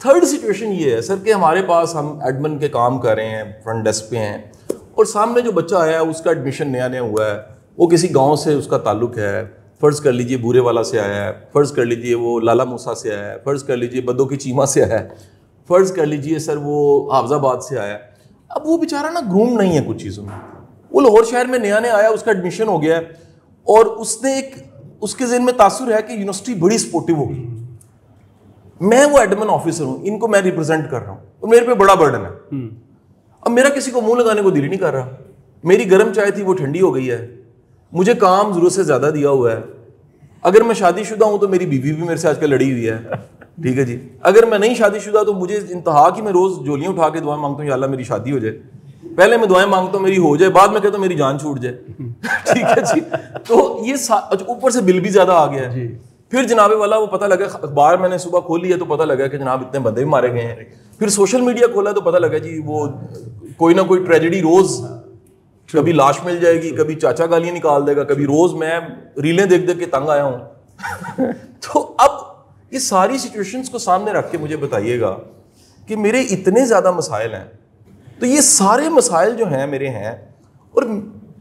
Third situation ये है sir कि हमारे पास हम एडमिन के काम कर रहे हैं, फ्रंट डेस्क पे हैं, और सामने जो बच्चा आया है उसका एडमिशन नया नया हुआ है, वो किसी गांव से उसका ताल्लुक है, फ़र्ज़ कर लीजिए बूरे वाला से आया है, फ़र्ज़ कर लीजिए वो लाला मूसा से आया है, फ़र्ज़ कर लीजिए बद्दो की चीमा से आया है, फ़र्ज़ कर लीजिए सर वो हाफजाबाद से आया है। अब वो बेचारा ना ग्रूम नहीं है कुछ चीज़ों में, वो लाहौर शहर में नया नया आया, उसका एडमिशन हो गया है और उसने एक उसके ज़हन में तासुर है कि यूनिवर्सिटी बड़ी सपोर्टिव होगी। मैं वो एडमिन ऑफिसर हूँ, इनको मैं रिप्रेजेंट कर रहा हूँ और मेरे पे बड़ा बर्डन है। अब मेरा किसी को मुंह लगाने को दिल ही नहीं कर रहा। मेरी गर्म चाय थी वो ठंडी हो गई है, मुझे काम जरूरत से ज़्यादा दिया हुआ है। अगर मैं शादीशुदा हूँ तो मेरी बीवी भी मेरे से आजकल लड़ी हुई है, ठीक है जी। अगर मैं नहीं शादीशुदा तो मुझे इंतहा कि मैं रोज़ झोलियाँ उठा के दुआएं मांगता हूँ, या अल्लाह मेरी शादी हो जाए। पहले मैं दुआएं मांगता हूँ मेरी हो जाए, बाद में कहता हूँ मेरी जान छूट जाए, ठीक है जी। तो ये ऊपर से बिल भी ज़्यादा आ गया है। फिर जनाबे वाला वो पता लगा, अखबार मैंने सुबह खोली है तो पता लगा कि जनाब इतने बंदे भी मारे गए हैं। फिर सोशल मीडिया खोला तो पता लगा जी वो कोई ना कोई ट्रेजेडी रोज, कभी लाश मिल जाएगी, कभी चाचा गालियां निकाल देगा, कभी रोज मैं रीलें देख देख के तंग आया हूं। तो अब ये सारी सिचुएशंस को सामने रख के मुझे बताइएगा कि मेरे इतने ज्यादा मसाइल हैं, तो ये सारे मसाइल जो हैं मेरे हैं, और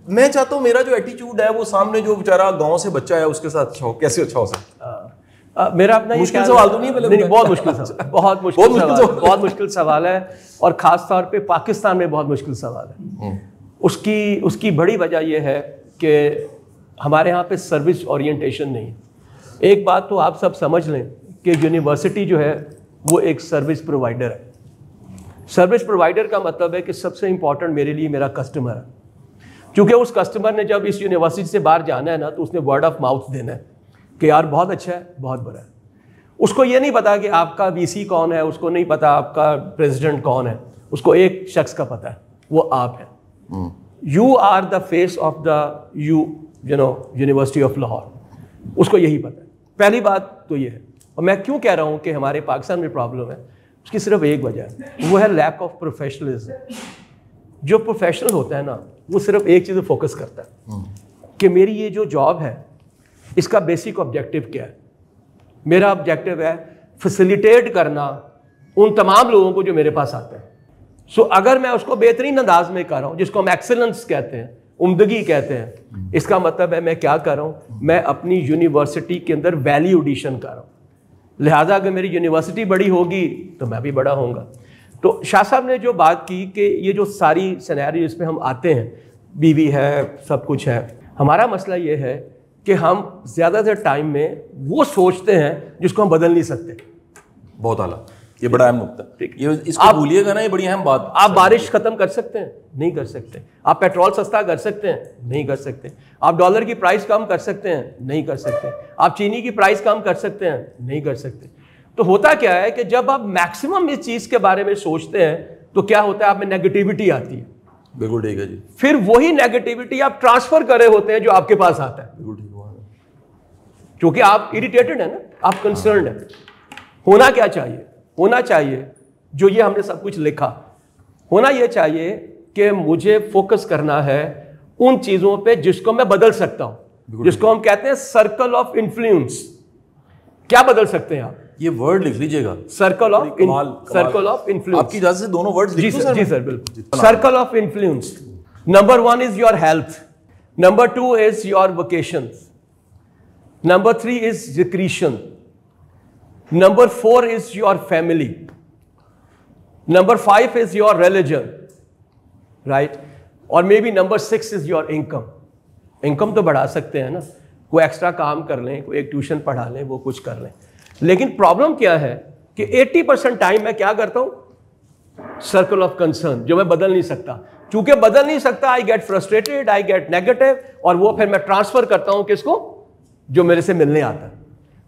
मैं चाहता हूँ मेरा जो एटीट्यूड है वो सामने जो बेचारा गांव से बच्चा है उसके साथ अच्छा हो, कैसे अच्छा हो सकता। मेरा अपना मुश्किल सवाल तो नहीं है? नहीं, बहुत मुश्किल सवाल, बहुत मुश्किल सवाल है, और खास तौर पे पाकिस्तान में बहुत मुश्किल सवाल है। उसकी बड़ी वजह यह है कि हमारे यहाँ पे सर्विस ओरिएंटेशन नहीं है। एक बात तो आप सब समझ लें कि यूनिवर्सिटी जो है वो एक सर्विस प्रोवाइडर है। सर्विस प्रोवाइडर का मतलब है कि सबसे इंपॉर्टेंट मेरे लिए मेरा कस्टमर है, क्योंकि उस कस्टमर ने जब इस यूनिवर्सिटी से बाहर जाना है ना, तो उसने वर्ड ऑफ माउथ देना है कि यार बहुत अच्छा है, बहुत बुरा है। उसको ये नहीं पता कि आपका वीसी कौन है, उसको नहीं पता आपका प्रेसिडेंट कौन है, उसको एक शख्स का पता है, वो आप हैं। You are the face of the university of Lahore, उसको यही पता है। पहली बात तो ये है। और मैं क्यों कह रहा हूँ कि हमारे पाकिस्तान में प्रॉब्लम है, उसकी सिर्फ एक वजह है, वो है लैक ऑफ प्रोफेशनलिज्म। जो प्रोफेशनल होता है ना, वो सिर्फ एक चीज़ फोकस करता है कि मेरी ये जो जॉब है इसका बेसिक ऑब्जेक्टिव क्या है। मेरा ऑब्जेक्टिव है फैसिलिटेट करना उन तमाम लोगों को जो मेरे पास आते हैं। सो अगर मैं उसको बेहतरीन अंदाज में कर रहा हूँ, जिसको हम एक्सेलेंस कहते हैं, उम्दगी कहते हैं, इसका मतलब है मैं क्या कर रहा हूँ, मैं अपनी यूनिवर्सिटी के अंदर वैल्यू एडिशन कर रहा हूँ। लिहाजा अगर मेरी यूनिवर्सिटी बड़ी होगी तो मैं भी बड़ा होऊंगा। तो शाह साहब ने जो बात की कि ये जो सारी सिनेरियो इसमें हम आते हैं, बीवी है, सब कुछ है, हमारा मसला ये है कि हम ज़्यादातर टाइम में वो सोचते हैं जिसको हम बदल नहीं सकते। बहुत आला, ये बड़ा अहम नुक्ता, ये इसको भूलिएगा ना, ये बड़ी अहम बात। आप बारिश खत्म कर सकते हैं? नहीं कर सकते। आप पेट्रोल सस्ता कर सकते हैं? नहीं कर सकते। आप डॉलर की प्राइस कम कर सकते हैं? नहीं कर सकते। आप चीनी की प्राइस कम कर सकते हैं? नहीं कर सकते। तो होता क्या है कि जब आप मैक्सिमम इस चीज़ के बारे में सोचते हैं तो क्या होता है, आप में नेगेटिविटी आती है। बिल्कुल ठीक है जी। फिर वही नेगेटिविटी आप ट्रांसफर कर रहे होते हैं जो आपके पास आता है। बिल्कुल ठीक हुआ, क्योंकि आप इरिटेटेड है ना, आप कंसर्न्ड है। होना क्या चाहिए? होना चाहिए जो ये हमने सब कुछ लिखा, होना ये चाहिए कि मुझे फोकस करना है उन चीज़ों पे जिसको मैं बदल सकता हूं, जिसको हम कहते हैं सर्कल ऑफ इन्फ्लुएंस। क्या बदल सकते हैं आप? ये वर्ड लिख लीजिएगा, सर्कल ऑफ इन्फ्लुएंस। आपकी इजाजत से दोनों वर्ड्स लिख दो सर। जी सर, बिल्कुल। Circle of influence, number 1 is your health, number 2 is your vocations, number 3 is recreation, number 4 is your family, number 5 is your religion, right, और maybe number 6 is your income. Income तो बढ़ा सकते हैं ना, कोई extra काम कर लें, कोई एक ट्यूशन पढ़ा लें, वो कुछ कर लें। लेकिन प्रॉब्लम क्या है कि 80% टाइम मैं क्या करता हूं, सर्कल ऑफ कंसर्न, जो मैं बदल नहीं सकता। चूंकि बदल नहीं सकता, I get frustrated, I get negative, और वो फिर मैं ट्रांसफर करता हूं किसको, जो मेरे से मिलने आता है।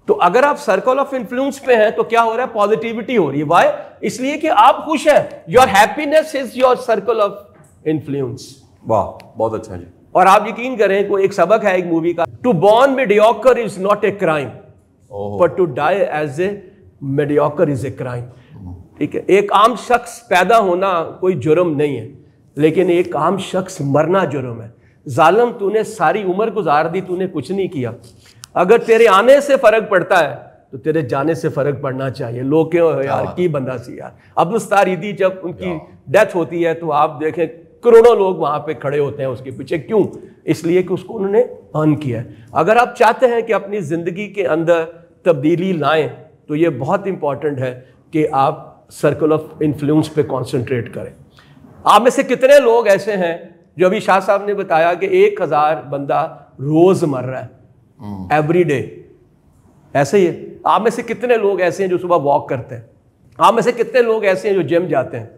तो अगर आप सर्कल ऑफ इन्फ्लुएंस पे हैं तो क्या हो रहा है, पॉजिटिविटी हो रही है। वाई? इसलिए कि आप खुश हैं। Your happiness is your circle of influence. वाह, बहुत अच्छा जी। और आप यकीन करें, कोई एक सबक है एक मूवी का, to born mediocre is not a crime, but to die as a mediocre is a crime. ठीक है, एक आम शख्स पैदा होना कोई जुर्म नहीं है, लेकिन एक आम शख्स मरना जुर्म है। जालिम, तूने सारी उम्र गुजार दी, तूने कुछ नहीं किया। अगर तेरे आने से फर्क पड़ता है तो तेरे जाने से फर्क पड़ना चाहिए। लोग क्यों यार की बंदा सी यार। अब्दुल सत्तार ईदी जब उनकी डेथ होती है तो आप देखें करोड़ों लोग वहां पे खड़े होते हैं उसके पीछे। क्यों? इसलिए कि उसको उन्होंने अर्न किया है। अगर आप चाहते हैं कि अपनी जिंदगी के अंदर तब्दीली लाएं तो ये बहुत इंपॉर्टेंट है कि आप सर्कल ऑफ इन्फ्लुएंस पे कॉन्सेंट्रेट करें। आप में से कितने लोग ऐसे हैं जो अभी शाह साहब ने बताया कि 1000 बंदा रोज मर रहा है एवरी डे, ऐसे ही है। आप में से कितने लोग ऐसे हैं जो सुबह वॉक करते हैं? आप में से कितने लोग ऐसे हैं जो जिम जाते हैं?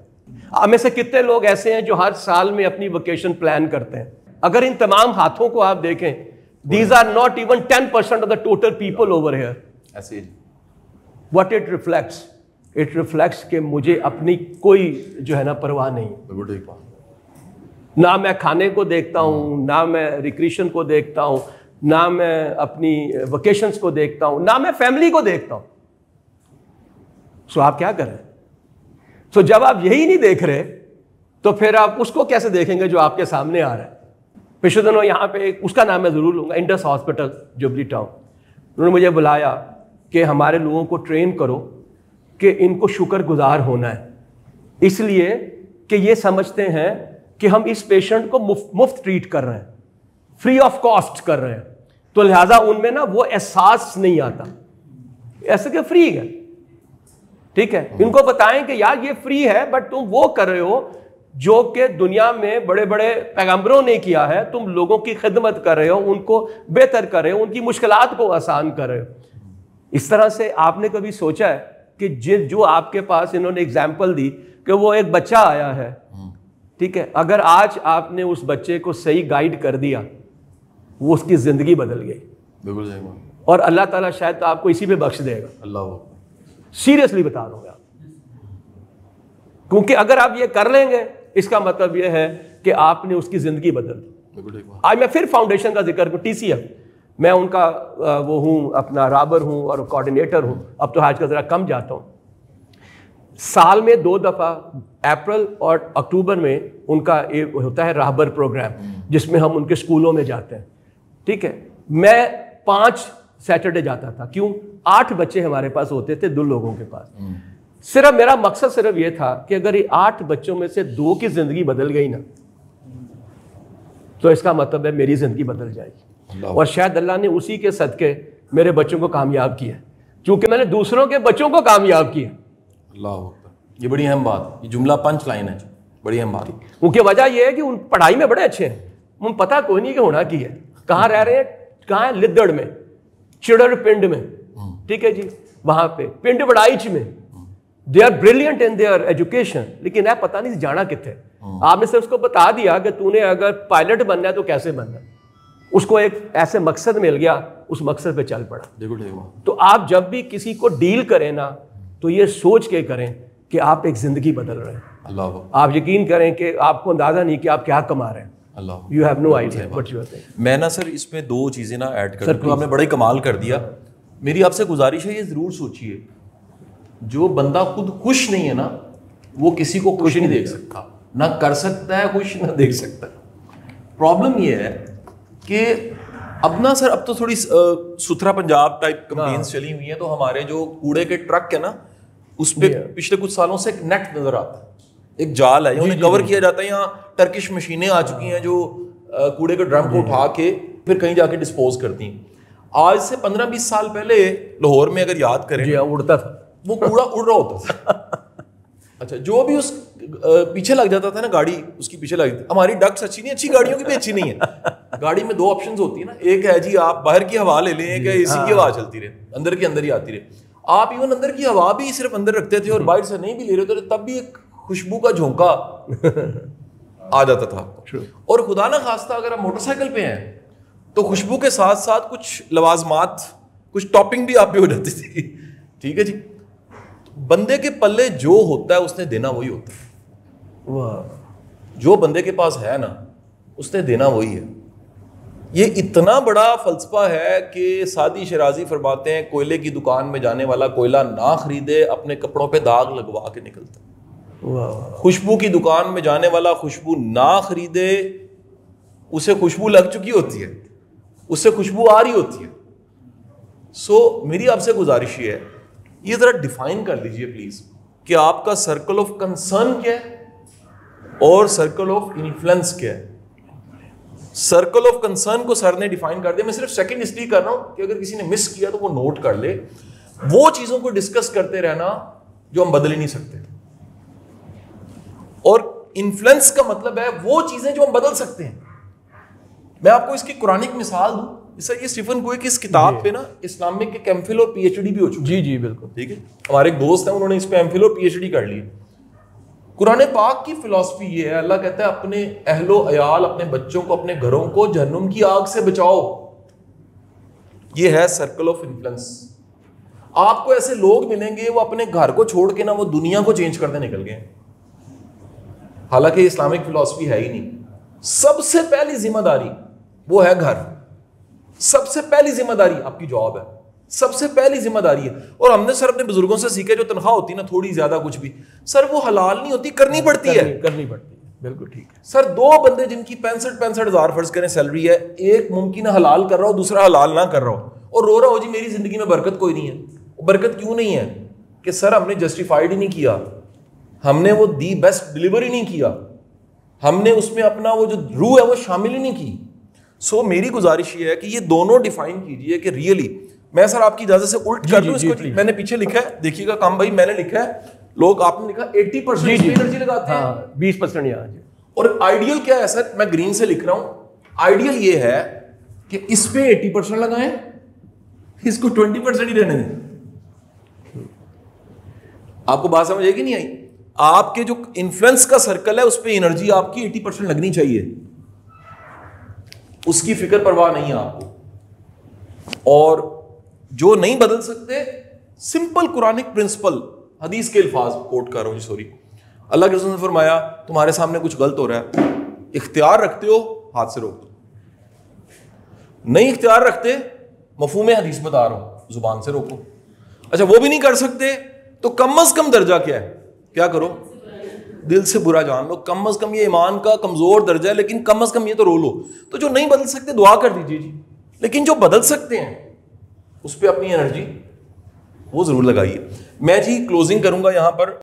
आप में से कितने लोग ऐसे हैं जो हर साल में अपनी वेकेशन प्लान करते हैं? अगर इन तमाम हाथों को आप देखें, these are not even 10% of the total people over here. ऐसे what it reflects? It reflects कि मुझे अपनी कोई जो है ना परवाह नहीं। ना मैं खाने को देखता हूँ, ना मैं रिक्रिएशन को देखता हूँ, ना मैं अपनी वेकेशंस को देखता हूँ, ना मैं फैमिली को देखता हूँ। सो आप क्या करें? सो जब आप यही नहीं देख रहे तो फिर आप उसको कैसे देखेंगे जो आपके सामने आ रहा है? पिछले दिनों यहाँ पे उसका नाम मैं ज़रूर लूँगा, इंडस हॉस्पिटल जुबली टाउन। उन्होंने मुझे बुलाया कि हमारे लोगों को ट्रेन करो कि इनको शुक्रगुजार होना है, इसलिए कि ये समझते हैं कि हम इस पेशेंट को मुफ्त ट्रीट कर रहे हैं, फ्री ऑफ कॉस्ट कर रहे हैं, तो लिहाजा उनमें ना वो एहसास नहीं आता। ऐसे कि फ्री है, ठीक है। इनको बताएं कि यार ये फ्री है, बट तुम वो कर रहे हो जो कि दुनिया में बड़े बड़े पैगंबरों ने किया है। तुम लोगों की खिदमत कर रहे हो, उनको बेहतर कर रहे हो, उनकी मुश्किलात को आसान कर रहे हो। इस तरह से आपने कभी सोचा है कि जो आपके पास इन्होंने एग्जाम्पल दी कि वो एक बच्चा आया है, ठीक है, अगर आज आपने उस बच्चे को सही गाइड कर दिया, वो उसकी जिंदगी बदल गई। बिल्कुल सही बात। और अल्लाह ताला शायद तो आपको इसी पे बख्श देगा। अल्लाह, सीरियसली बता दूंगा, क्योंकि अगर आप ये कर लेंगे इसका मतलब ये है कि आपने उसकी जिंदगी बदल दी। आज मैं फिर फाउंडेशन का जिक्र करूं, TCF, मैं उनका वो हूं, अपना राबर हूं और कोऑर्डिनेटर हूं। अब तो आज का जरा कम जाता हूं। साल में 2 दफा अप्रैल और अक्टूबर में उनका एक होता है राहबर प्रोग्राम, जिसमें हम उनके स्कूलों में जाते हैं, ठीक है। मैं 5 सैटरडे जाता था। क्यों? 8 बच्चे हमारे पास होते थे, 2 लोगों के पास। सिर्फ मेरा मकसद सिर्फ ये था कि अगर ये 8 बच्चों में से 2 की जिंदगी बदल गई ना, तो इसका मतलब है मेरी जिंदगी बदल जाएगी। और शायद अल्लाह ने उसी के सदके मेरे बच्चों को कामयाब किया, क्योंकि मैंने दूसरों के बच्चों को कामयाब किया। अल्लाह, ये बड़ी अहम बात, ये जुमला पंच लाइन है, बड़ी अहम बात। उनकी वजह यह है कि उन पढ़ाई में बड़े अच्छे हैं, उन पता कोई नहीं कि होना की है, कहाँ रह रहे हैं, कहाँ है, लिद्दड़ में, चिड़र पिंड में, ठीक है जी, वहां पे पिंड बड़ाइच में। They are brilliant in their education, लेकिन है पता नहीं जाना कितने। आपने सिर्फ उसको बता दिया कि तूने अगर पायलट बनना है तो कैसे बनना है, उसको एक ऐसे मकसद मिल गया, उस मकसद पे चल पड़ा। देखो, तो आप जब भी किसी को डील करें ना, तो ये सोच के करें कि आप एक जिंदगी बदल रहे हैं। अल्लाह, आप यकीन करें कि आपको अंदाजा नहीं कि आप क्या कमा रहे हैं। Allah, you have no idea what you are saying. मैं ना सर इसमें 2 चीजें ना ऐड कर दूं, आपने बड़ा ही कमाल कर दिया। मेरी आपसे गुजारिश है, ये जरूर सोचिए, जो बंदा खुद खुश नहीं है ना, वो किसी को खुश नहीं देख सकता, ना कर सकता है खुश, ना देख सकता है। प्रॉब्लम ये है कि अब ना सर, अब तो थोड़ी सुथरा पंजाब टाइप कंपेन्स चली हुई हैं, तो हमारे जो कूड़े के ट्रक है ना, उस पे पिछले कुछ सालों से एक नेट नजर आता है, एक जाल है, उन्हें कवर किया जाता है। यहाँ टर्किश मशीनें आ चुकी हैं जो कूड़े के ड्रम को उठा के फिर कहीं जाके डिस्पोज करती हैं। आज से 15-20 साल पहले लाहौर में अगर याद करें, उड़ता था, वो कूड़ा उड़ रहा होता था। अच्छा, जो भी उस पीछे लग जाता था ना, गाड़ी उसकी पीछे लग जाती। हमारी डक्स अच्छी नहीं, अच्छी गाड़ियों की भी अच्छी नहीं है। गाड़ी में 2 ऑप्शंस होती है ना, एक है जी आप बाहर की हवा ले लें, एक है एसी की हवा चलती रहे, अंदर की अंदर ही आती रहे। आप इवन अंदर की हवा भी सिर्फ अंदर रखते थे और बाहर से नहीं भी ले रहे थे, तब भी एक खुशबू का झोंका आ जाता था। और खुदा ना खास्ता अगर आप मोटरसाइकिल पे हैं तो खुशबू के साथ साथ कुछ लवाजमात, कुछ टॉपिंग भी आप पे हो जाती थी, ठीक है जी। बंदे के पल्ले जो होता है उसने देना वही होता है। जो बंदे के पास है ना, उसने देना वही है। ये इतना बड़ा फलसफा है कि सादी शराजी फरमाते हैं, कोयले की दुकान में जाने वाला कोयला ना खरीदे, अपने कपड़ों पे दाग लगवा के निकलता। खुशबू की दुकान में जाने वाला खुशबू ना खरीदे, उसे खुशबू लग चुकी होती है, उससे खुशबू आ रही होती है। मेरी आपसे गुजारिश ये है, ये जरा डिफाइन कर लीजिए प्लीज कि आपका सर्कल ऑफ कंसर्न क्या है और सर्कल ऑफ इन्फ्लुएंस क्या है। सर्कल ऑफ कंसर्न को सर ने डिफाइन कर दिया, मैं सिर्फ सेकंड इसलिए कर रहा हूं कि अगर किसी ने मिस किया तो वो नोट कर ले। वो चीजों को डिस्कस करते रहना जो हम बदल ही नहीं सकते, और इन्फ्लुएंस का मतलब है वो चीजें जो हम बदल सकते हैं। मैं आपको इसकी कुरानिक मिसाल दूं, सर ये स्टीफन कोई की इस किताब पे ना इस्लामिक के एमफिल और पीएचडी भी हो चुकी है। जी बिल्कुल, ठीक है। हमारे एक दोस्त हैं, उन्होंने इस पे एमफिल और पीएचडी कर ली। कुरान पाक की फिलॉसफी ये है, अल्लाह कहता है अपने अहलो अयाल, अपने बच्चों को, अपने घरों को जहन्नुम की आग से बचाओ। ये है सर्कल ऑफ इन्फ्लुएंस। आपको ऐसे लोग मिलेंगे वो अपने घर को छोड़ के ना वो दुनिया को चेंज करते निकल गए, हालांकि इस्लामिक फिलॉसफी है ही नहीं। सबसे पहली जिम्मेदारी वो है घर, सबसे पहली जिम्मेदारी आपकी जॉब है, सबसे पहली जिम्मेदारी है। और हमने सर अपने बुजुर्गों से सीखा, जो तनख्वाह होती है ना थोड़ी ज्यादा कुछ भी, सर वो हलाल नहीं होती, करनी पड़ती है। बिल्कुल ठीक है सर। दो बंदे जिनकी 65 हजार फर्ज करें सैलरी है, एक मुमकिन है हलाल कर रहा हो, दूसरा हलाल ना कर रहा हो, और रो रहा हो जी मेरी जिंदगी में बरकत कोई नहीं है। बरकत क्यों नहीं है? कि सर हमने जस्टिफाइड ही नहीं किया, हमने वो दी बेस्ट डिलीवरी नहीं किया, हमने उसमें अपना वो जो रूह है वो शामिल ही नहीं की। मेरी गुजारिश ये है कि ये दोनों डिफाइन कीजिए कि रियली, मैं सर आपकी इजाजत से उल्ट कर दूं इसको। मैंने पीछे लिखा है, देखिएगा काम भाई, मैंने लिखा है, लोग आपने लिखा 80% एनर्जी लगाते हैं, 20% यहाँ। और आइडियल क्या है सर? मैं ग्रीन से लिख रहा हूं। आइडियल ये है कि इस पे 80% लगाएं, इसको 20% ही रहने दें। आपको बात समझ आई कि नहीं आई? आपके जो इन्फ्लुएंस का सर्कल है उस पे एनर्जी आपकी 80% लगनी चाहिए, उसकी फिक्र परवाह नहीं है आपको। और जो नहीं बदल सकते, सिंपल कुरानिक प्रिंसिपल, हदीस के अल्फाज कोट कर रहा हूं जी, सॉरी। अल्लाह के रसूल ने फरमाया तुम्हारे सामने कुछ गलत हो रहा है, इख्तियार रखते हो हाथ से रोक दो, नहीं इख्तियार रखते मफहूम हदीस बता रहा हूं, जुबान से रोको। अच्छा वो भी नहीं कर सकते तो कम अज कम दर्जा क्या है? क्या करो? दिल से बुरा जान लो। कम अज कम ये ईमान का कमजोर दर्जा है, लेकिन कम अज कम ये तो रो लो। तो जो नहीं बदल सकते दुआ कर दीजिए जी, लेकिन जो बदल सकते हैं उस पर अपनी एनर्जी वो जरूर लगाइए। मैं जी क्लोजिंग करूंगा यहां पर।